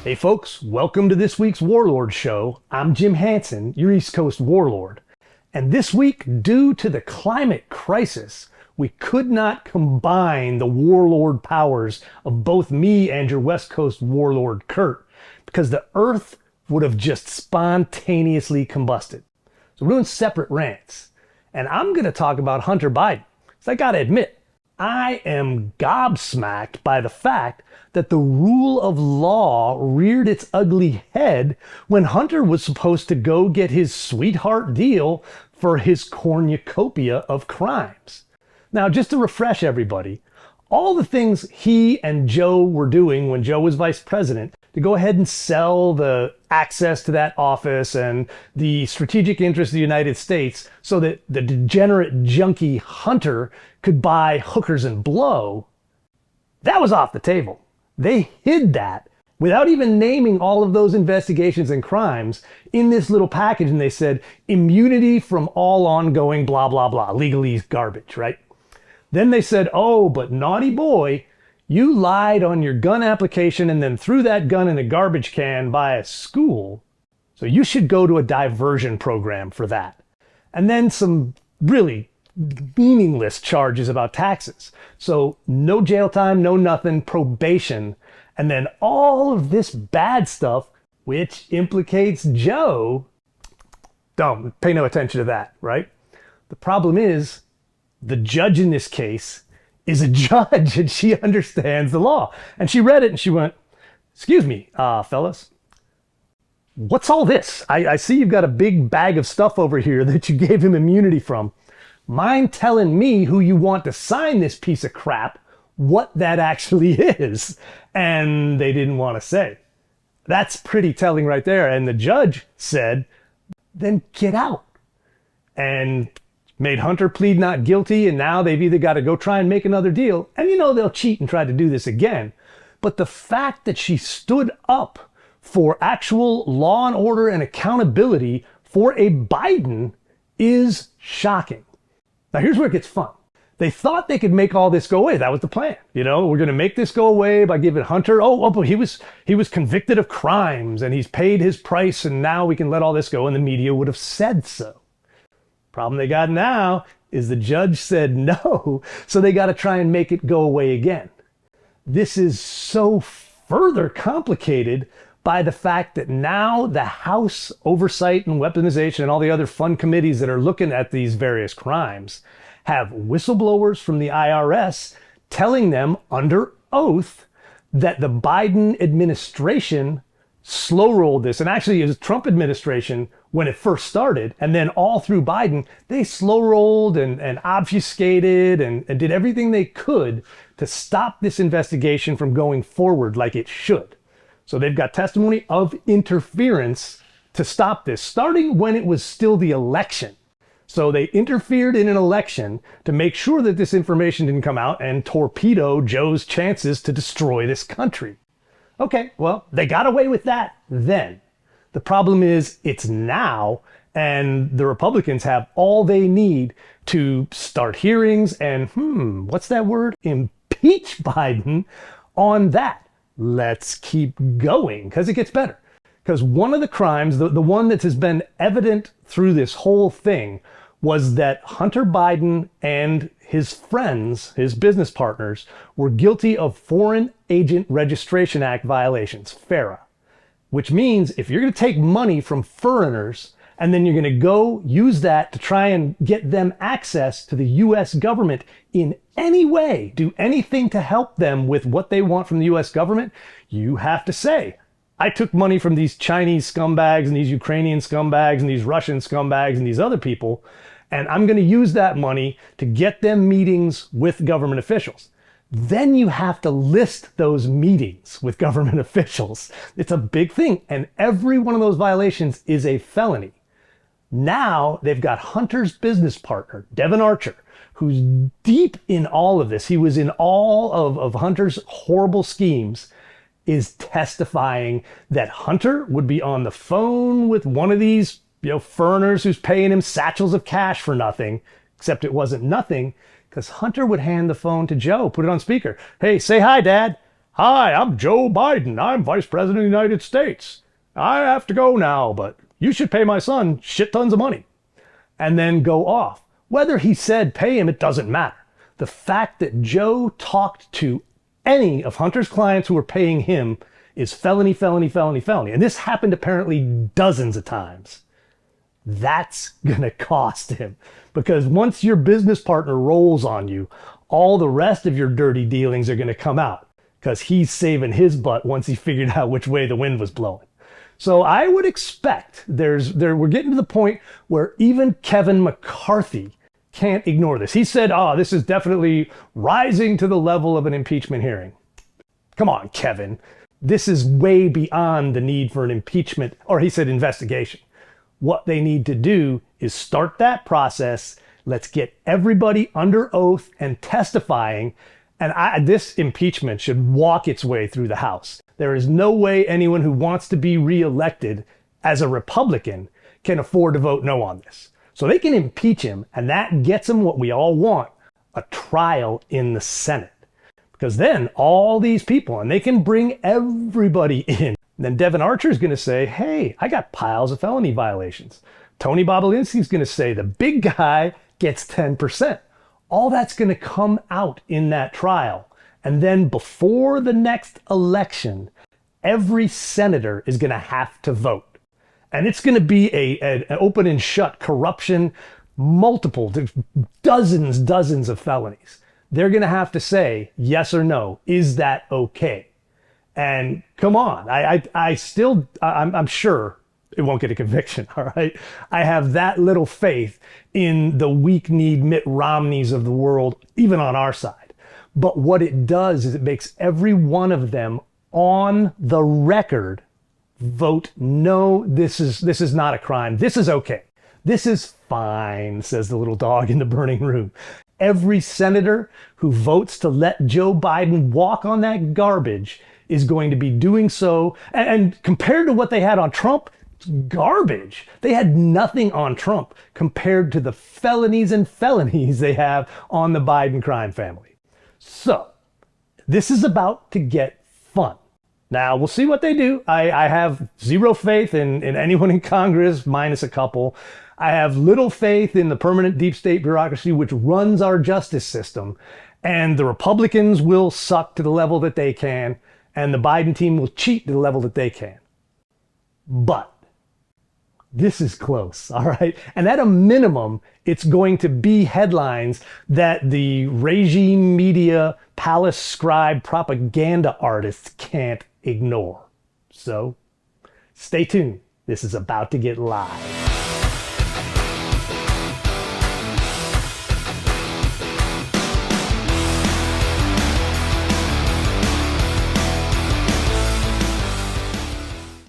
Hey folks, welcome to this week's Warlords show. I'm Jim Hansen, your East Coast Warlord. And this week, due to the climate crisis, we could not combine the warlord powers of both me and your West Coast Warlord Kurt, because the Earth would have just spontaneously combusted. So we're doing separate rants. And I'm going to talk about Hunter Biden. So I got to admit, I am gobsmacked by the fact that the rule of law reared its ugly head when Hunter was supposed to go get his sweetheart deal for his cornucopia of crimes. Now, just to refresh everybody, all the things he and Joe were doing when Joe was vice president to go ahead and sell the access to that office and the strategic interests of the United States so that the degenerate junkie Hunter could buy hookers and blow, that was off the table. They hid that without even naming all of those investigations and crimes in this little package, and they said immunity from all ongoing blah, blah, blah, legalese garbage, right? Then they said, oh, but naughty boy, you lied on your gun application and then threw that gun in a garbage can by a school, so you should go to a diversion program for that. And then some really meaningless charges about taxes. So no jail time, no nothing, probation, and then all of this bad stuff, which implicates Joe. Don't pay no attention to that, right? The problem is the judge in this case is a judge and she understands the law. And she read it and she went, excuse me, fellas, what's all this? I see you've got a big bag of stuff over here that you gave him immunity from. Mind telling me who you want to sign this piece of crap, what that actually is? And they didn't want to say. That's pretty telling right there. And the judge said, then get out. And made Hunter plead not guilty. And now they've either got to go try and make another deal. And you know they'll cheat and try to do this again. But the fact that she stood up for actual law and order and accountability for a Biden is shocking. Now, here's where it gets fun. They thought they could make all this go away. That was the plan. You know, we're going to make this go away by giving Hunter, but he was convicted of crimes and he's paid his price and now we can let all this go. And the media would have said so. Problem they got now is the judge said no, so they got to try and make it go away again. This is so further complicated by the fact that now the House Oversight and Weaponization and all the other fun committees that are looking at these various crimes have whistleblowers from the IRS telling them under oath that the Biden administration slow-rolled this. And actually, it was the Trump administration when it first started. And then all through Biden, they slow-rolled and obfuscated and did everything they could to stop this investigation from going forward like it should. So they've got testimony of interference to stop this, starting when it was still the election. So they interfered in an election to make sure that this information didn't come out and torpedo Joe's chances to destroy this country. Okay, well, they got away with that then. The problem is it's now, and the Republicans have all they need to start hearings and, what's that word? Impeach Biden on that. Let's keep going, because it gets better. Because one of the crimes, the one that has been evident through this whole thing, was that Hunter Biden and his friends, his business partners, were guilty of Foreign Agent Registration Act violations, FARA. Which means if you're going to take money from foreigners and then you're going to go use that to try and get them access to the US government in any way, do anything to help them with what they want from the US government, you have to say, I took money from these Chinese scumbags and these Ukrainian scumbags and these Russian scumbags and these other people, and I'm going to use that money to get them meetings with government officials. Then you have to list those meetings with government officials. It's a big thing, and every one of those violations is a felony. Now they've got Hunter's business partner, Devin Archer, who's deep in all of this. He was in all of Hunter's horrible schemes, is testifying that Hunter would be on the phone with one of these, foreigners who's paying him satchels of cash for nothing, except it wasn't nothing, because Hunter would hand the phone to Joe, put it on speaker. Hey, say hi, Dad. Hi, I'm Joe Biden. I'm Vice President of the United States. I have to go now, but you should pay my son shit tons of money. And then go off. Whether he said pay him, it doesn't matter. The fact that Joe talked to any of Hunter's clients who were paying him is felony, felony, felony, felony. And this happened apparently dozens of times. That's gonna cost him. Because once your business partner rolls on you, all the rest of your dirty dealings are gonna come out. Because he's saving his butt once he figured out which way the wind was blowing. So I would expect we're getting to the point where even Kevin McCarthy can't ignore this. He said, this is definitely rising to the level of an impeachment hearing. Come on, Kevin. This is way beyond the need for an impeachment, or he said investigation. What they need to do is start that process. Let's get everybody under oath and testifying. And this impeachment should walk its way through the House. There is no way anyone who wants to be reelected as a Republican can afford to vote no on this. So they can impeach him, and that gets him what we all want, a trial in the Senate. Because then all these people, and they can bring everybody in. And then Devin Archer's going to say, hey, I got piles of felony violations. Tony Bobulinski's going to say the big guy gets 10%. All that's going to come out in that trial. And then before the next election, every senator is going to have to vote. And it's going to be an open and shut corruption, dozens of felonies. They're going to have to say yes or no. Is that okay? And come on, I'm sure it won't get a conviction, all right? I have that little faith in the weak-kneed Mitt Romneys of the world, even on our side. But what it does is it makes every one of them on the record vote no, this is not a crime. This is okay. This is fine, says the little dog in the burning room. Every senator who votes to let Joe Biden walk on that garbage is going to be doing so. And compared to what they had on Trump, it's garbage. They had nothing on Trump compared to the felonies and felonies they have on the Biden crime family. So, this is about to get fun. Now, we'll see what they do. I have zero faith in anyone in Congress, minus a couple. I have little faith in the permanent deep state bureaucracy which runs our justice system. And the Republicans will suck to the level that they can, and the Biden team will cheat to the level that they can. But this is close, all right? And at a minimum, it's going to be headlines that the regime media, palace scribe propaganda artists can't ignore. So stay tuned. This is about to get live.